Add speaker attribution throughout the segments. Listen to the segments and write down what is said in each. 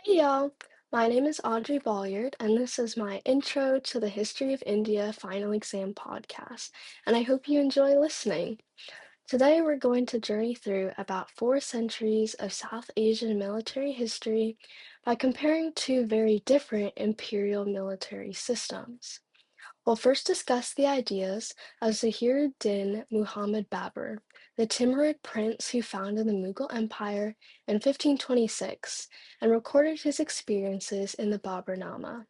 Speaker 1: Hey y'all, my name is Audrey Bolliard, and this is my Intro to the History of India Final Exam podcast, and I hope you enjoy listening. Today we're going to journey through about 4 centuries of South Asian military history by comparing two very different imperial military systems. We'll first discuss the ideas of Zahiruddin Muhammad Babur, the Timurid prince who founded the Mughal Empire in 1526 and recorded his experiences in the Baburnama.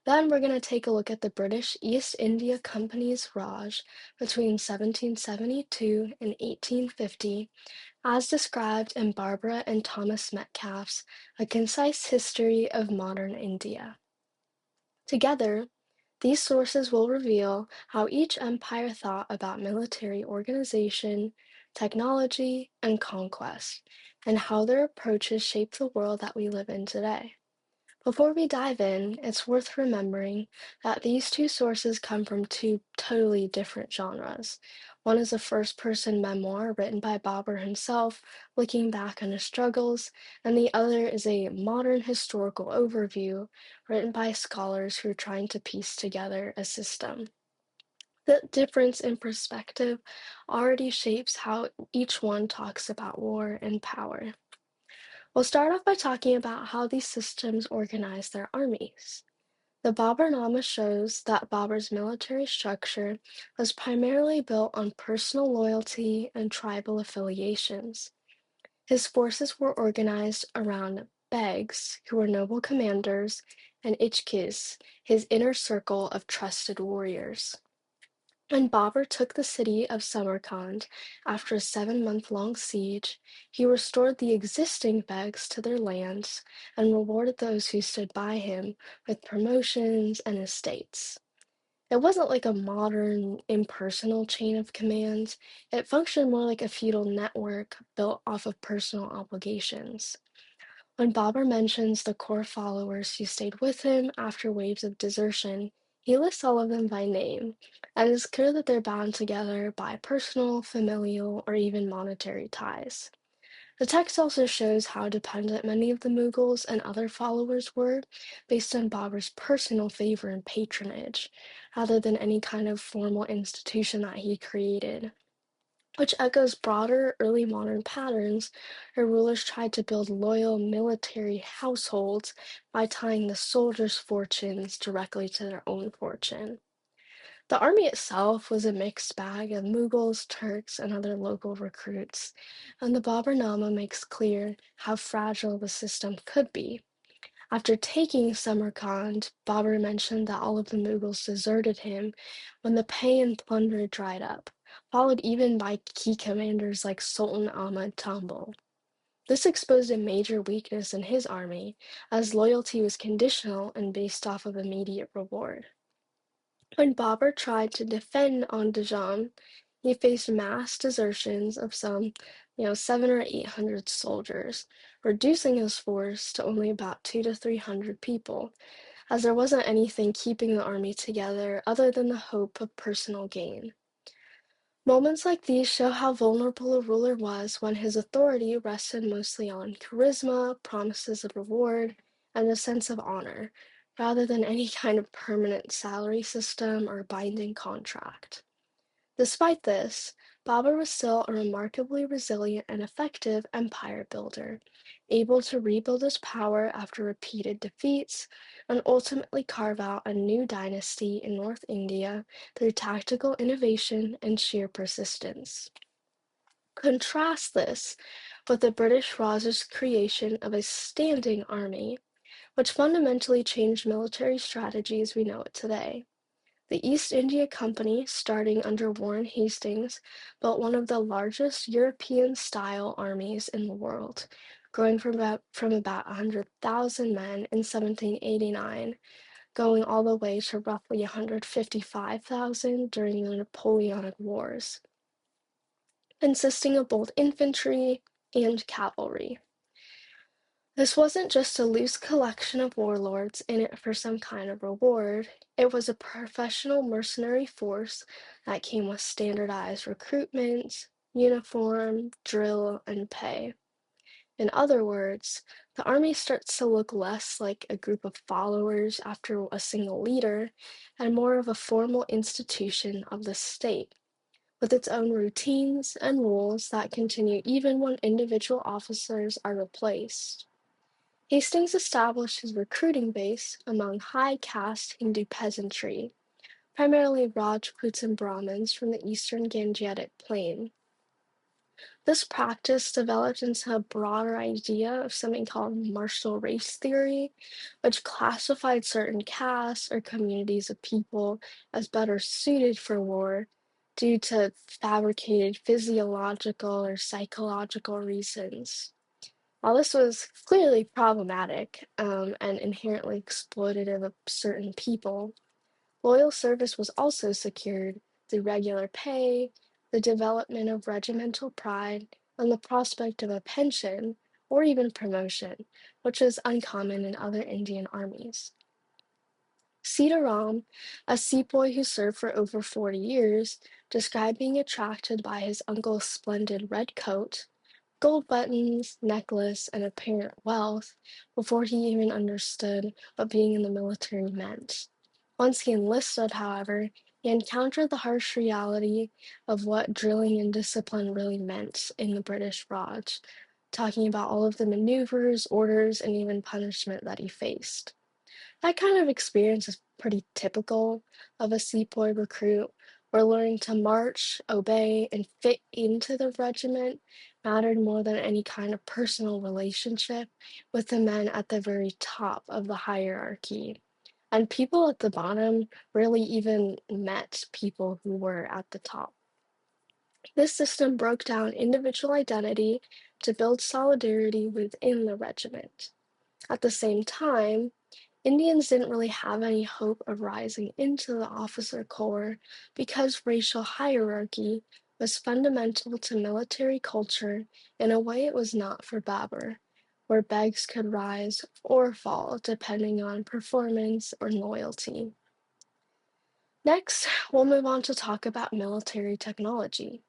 Speaker 1: Then we're going to take a look at the British East India Company's Raj between 1772 and 1850, as described in Barbara and Thomas Metcalfe's A Concise History of Modern India. Together, these sources will reveal how each empire thought about military organization, technology, and conquest, and how their approaches shape the world that we live in today. Before we dive in, it's worth remembering that these two sources come from two totally different genres. One is a first-person memoir written by Babur himself, looking back on his struggles, and the other is a modern historical overview written by scholars who are trying to piece together a system. The difference in perspective already shapes how each one talks about war and power. We'll start off by talking about how these systems organize their armies. The Baburnama shows that Babur's military structure was primarily built on personal loyalty and tribal affiliations. His forces were organized around begs, who were noble commanders, and ichkis, his inner circle of trusted warriors. When Babur took the city of Samarkand after a 7-month-long siege, he restored the existing begs to their lands and rewarded those who stood by him with promotions and estates. It wasn't like a modern, impersonal chain of command. It functioned more like a feudal network built off of personal obligations. When Babur mentions the core followers who stayed with him after waves of desertion, he lists all of them by name, and it's clear that they're bound together by personal, familial, or even monetary ties. The text also shows how dependent many of the Mughals and other followers were based on Babur's personal favor and patronage, rather than any kind of formal institution that he created, which echoes broader early modern patterns where rulers tried to build loyal military households by tying the soldiers' fortunes directly to their own fortune. The army itself was a mixed bag of Mughals, Turks, and other local recruits, and the Baburnama makes clear how fragile the system could be. After taking Samarkand, Babur mentioned that all of the Mughals deserted him when the pay and plunder dried up, followed even by key commanders like Sultan Ahmad Tambul. This exposed a major weakness in his army, as loyalty was conditional and based off of immediate reward. When Babur tried to defend Andajan, he faced mass desertions of some, 700 or 800 soldiers, reducing his force to only about 200 to 300 people, as there wasn't anything keeping the army together other than the hope of personal gain. Moments like these show how vulnerable a ruler was when his authority rested mostly on charisma, promises of reward, and a sense of honor, rather than any kind of permanent salary system or binding contract. Despite this, Babur was still a remarkably resilient and effective empire builder, able to rebuild his power after repeated defeats and ultimately carve out a new dynasty in North India through tactical innovation and sheer persistence. Contrast this with the British Raj's creation of a standing army, which fundamentally changed military strategy as we know it today. The East India Company, starting under Warren Hastings, built one of the largest European-style armies in the world, growing from about 100,000 men in 1789, going all the way to roughly 155,000 during the Napoleonic Wars, consisting of both infantry and cavalry. This wasn't just a loose collection of warlords in it for some kind of reward. It was a professional mercenary force that came with standardized recruitment, uniform, drill, and pay. In other words, The army starts to look less like a group of followers after a single leader and more of a formal institution of the state, with its own routines and rules that continue even when individual officers are replaced. Hastings established his recruiting base among high caste Hindu peasantry, primarily Rajputs and Brahmins from the eastern Gangetic Plain. This practice developed into a broader idea of something called martial race theory, which classified certain castes or communities of people as better suited for war due to fabricated physiological or psychological reasons. While this was clearly problematic and inherently exploitative of certain people, loyal service was also secured through regular pay, the development of regimental pride, and the prospect of a pension or even promotion, which is uncommon in other Indian armies. Sitaram, a sepoy who served for over 40 years, described being attracted by his uncle's splendid red coat, gold buttons, necklace, and apparent wealth before he even understood what being in the military meant. Once he enlisted, however, he encountered the harsh reality of what drilling and discipline really meant in the British Raj, talking about all of the maneuvers, orders, and even punishment that he faced. That kind of experience is pretty typical of a sepoy recruit, where learning to march, obey, and fit into the regiment mattered more than any kind of personal relationship with the men at the very top of the hierarchy. And people at the bottom rarely even met people who were at the top. This system broke down individual identity to build solidarity within the regiment. At the same time, Indians didn't really have any hope of rising into the officer corps because racial hierarchy was fundamental to military culture in a way it was not for Babur, where begs could rise or fall depending on performance or loyalty. Next, we'll move on to talk about military technology.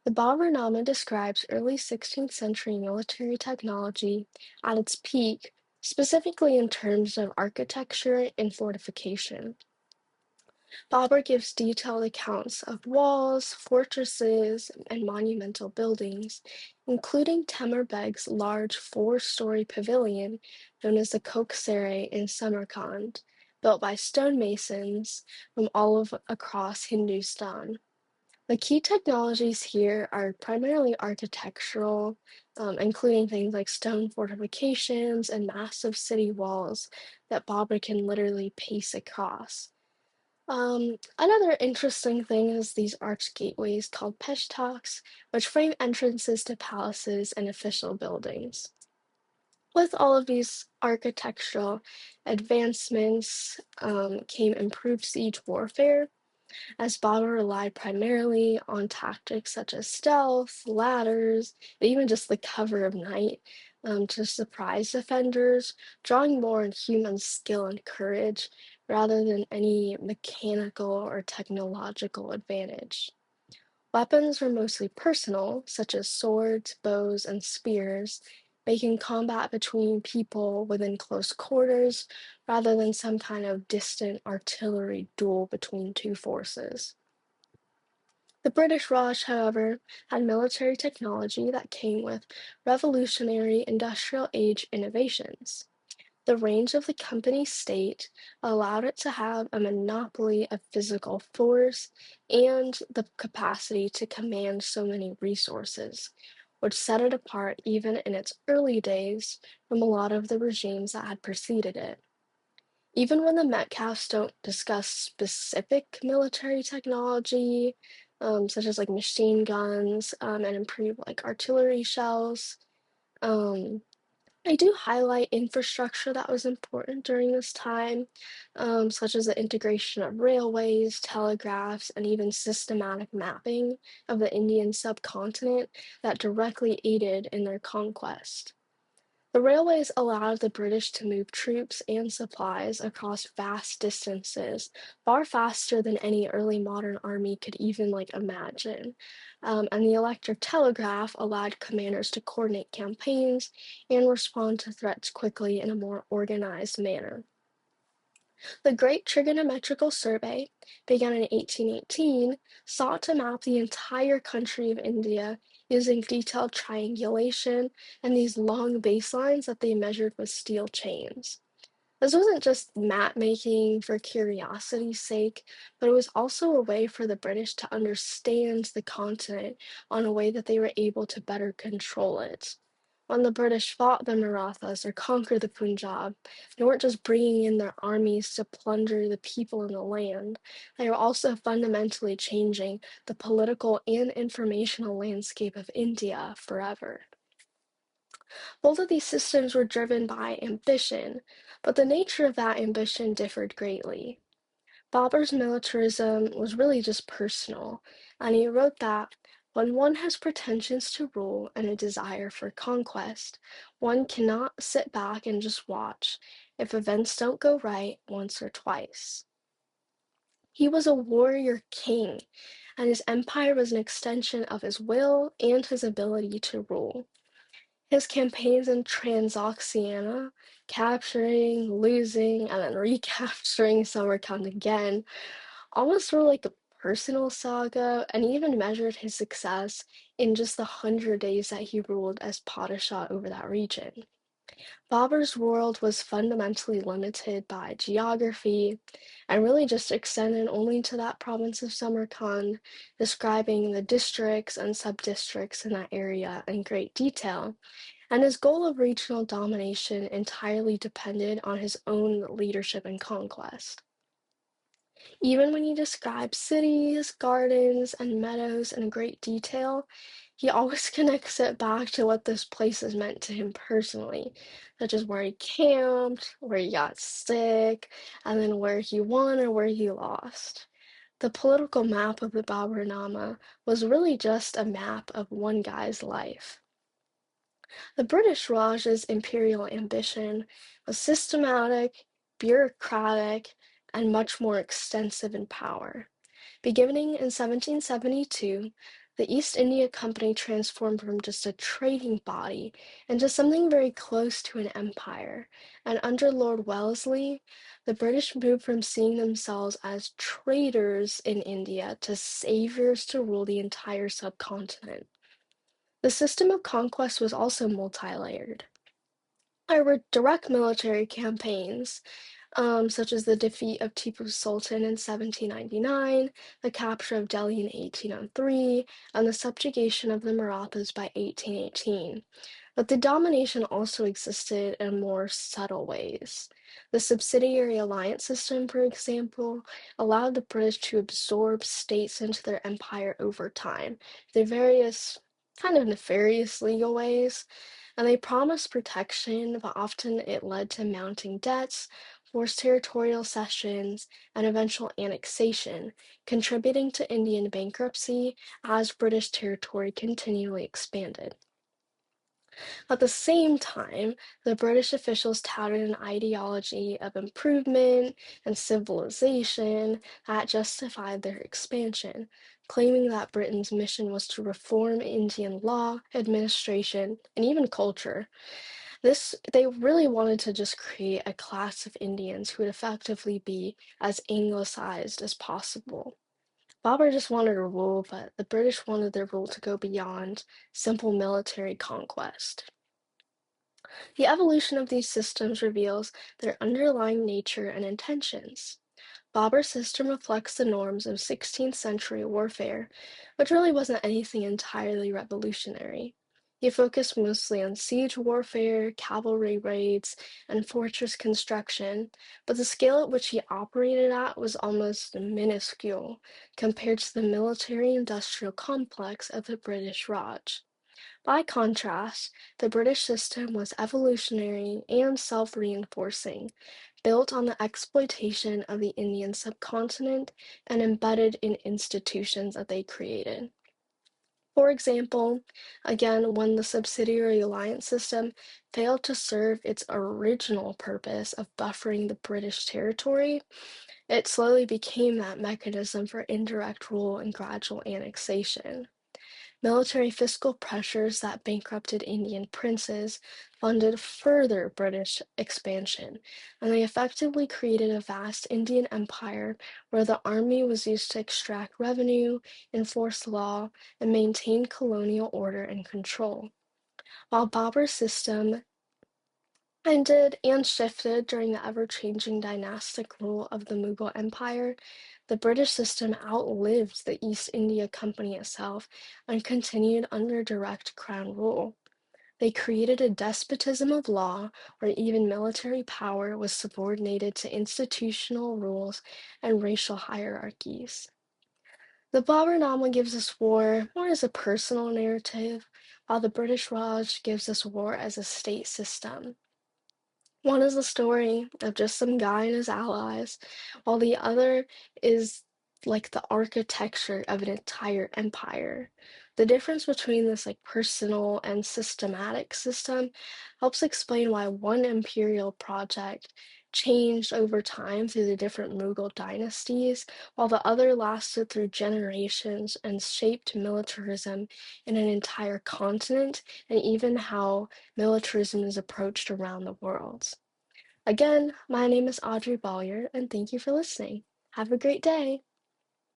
Speaker 1: The Baburnama describes early 16th century military technology at its peak, specifically in terms of architecture and fortification. Babur gives detailed accounts of walls, fortresses, and monumental buildings, including Temur Beg's large four-story pavilion known as the Koksare in Samarkand, built by stonemasons from all of across Hindustan. The key technologies here are primarily architectural, including things like stone fortifications and massive city walls that Babur can literally pace across. Another interesting thing is these arched gateways called peshtaks, which frame entrances to palaces and official buildings. With all of these architectural advancements came improved siege warfare, as Baba relied primarily on tactics such as stealth, ladders, and even just the cover of night to surprise defenders, drawing more on human skill and courage rather than any mechanical or technological advantage. Weapons were mostly personal, such as swords, bows, and spears, making combat between people within close quarters rather than some kind of distant artillery duel between two forces. The British Raj, however, had military technology that came with revolutionary industrial age innovations. The range of the company state allowed it to have a monopoly of physical force and the capacity to command so many resources, which set it apart even in its early days from a lot of the regimes that had preceded it. Even when the Metcalfs don't discuss specific military technology, such as like machine guns and improved like artillery shells, um, I do highlight infrastructure that was important during this time, such as the integration of railways, telegraphs, and even systematic mapping of the Indian subcontinent that directly aided in their conquest. The railways allowed the British to move troops and supplies across vast distances, far faster than any early modern army could even imagine. And the electric telegraph allowed commanders to coordinate campaigns and respond to threats quickly in a more organized manner. The Great Trigonometrical Survey, begun in 1818, sought to map the entire country of India using detailed triangulation and these long baselines that they measured with steel chains. This wasn't just map making for curiosity's sake, but it was also a way for the British to understand the continent on a way that they were able to better control it. When the British fought the Marathas or conquered the Punjab, they weren't just bringing in their armies to plunder the people in the land, they were also fundamentally changing the political and informational landscape of India forever. Both of these systems were driven by ambition, but the nature of that ambition differed greatly. Babur's militarism was really just personal, and he wrote that when one has pretensions to rule and a desire for conquest, one cannot sit back and just watch if events don't go right once or twice. He was a warrior king, and his empire was an extension of his will and his ability to rule. His campaigns in Transoxiana, capturing, losing, and then recapturing Samarkand again, almost were like a personal saga, and he even measured his success in just the 100 days that he ruled as Padishah over that region. Babur's world was fundamentally limited by geography and really just extended only to that province of Samarkand, describing the districts and sub-districts in that area in great detail, and his goal of regional domination entirely depended on his own leadership and conquest. Even when he describes cities, gardens, and meadows in great detail, he always connects it back to what this place has meant to him personally, such as where he camped, where he got sick, and then where he won or where he lost. The political map of the Baburnama was really just a map of one guy's life. The British Raj's imperial ambition was systematic, bureaucratic, and much more extensive in power. Beginning in 1772, the East India Company transformed from just a trading body into something very close to an empire, and under Lord Wellesley, the British moved from seeing themselves as traders in India to saviors to rule the entire subcontinent. The system of conquest was also multi-layered. There were direct military campaigns, such as the defeat of Tipu Sultan in 1799, the capture of Delhi in 1803, and the subjugation of the Marathas by 1818. But the domination also existed in more subtle ways. The subsidiary alliance system, for example, allowed the British to absorb states into their empire over time through various kind of nefarious legal ways, and they promised protection, but often it led to mounting debts, forced territorial cessions, and eventual annexation, contributing to Indian bankruptcy as British territory continually expanded. At the same time, the British officials touted an ideology of improvement and civilization that justified their expansion, claiming that Britain's mission was to reform Indian law, administration, and even culture. They really wanted to just create a class of Indians who would effectively be as anglicized as possible. Babur just wanted to rule, but the British wanted their rule to go beyond simple military conquest. The evolution of these systems reveals their underlying nature and intentions. Babur's system reflects the norms of 16th century warfare, which really wasn't anything entirely revolutionary. He focused mostly on siege warfare, cavalry raids, and fortress construction, but the scale at which he operated at was almost minuscule compared to the military-industrial complex of the British Raj. By contrast, the British system was evolutionary and self-reinforcing, built on the exploitation of the Indian subcontinent and embedded in institutions that they created. For example, again, when the subsidiary alliance system failed to serve its original purpose of buffering the British territory, it slowly became that mechanism for indirect rule and gradual annexation. Military fiscal pressures that bankrupted Indian princes funded further British expansion, and they effectively created a vast Indian empire where the army was used to extract revenue, enforce law, and maintain colonial order and control. While Babur's system ended and shifted during the ever-changing dynastic rule of the Mughal Empire, the British system outlived the East India Company itself and continued under direct crown rule. They created a despotism of law where even military power was subordinated to institutional rules and racial hierarchies. The Baburnama gives us war more as a personal narrative, while the British Raj gives us war as a state system. One is a story of just some guy and his allies, while the other is like the architecture of an entire empire. The difference between this like personal and systematic system helps explain why one imperial project changed over time through the different Mughal dynasties, while the other lasted through generations and shaped militarism in an entire continent and even how militarism is approached around the world. Again, my name is Audrey Bollier, and thank you for listening. Have a great day.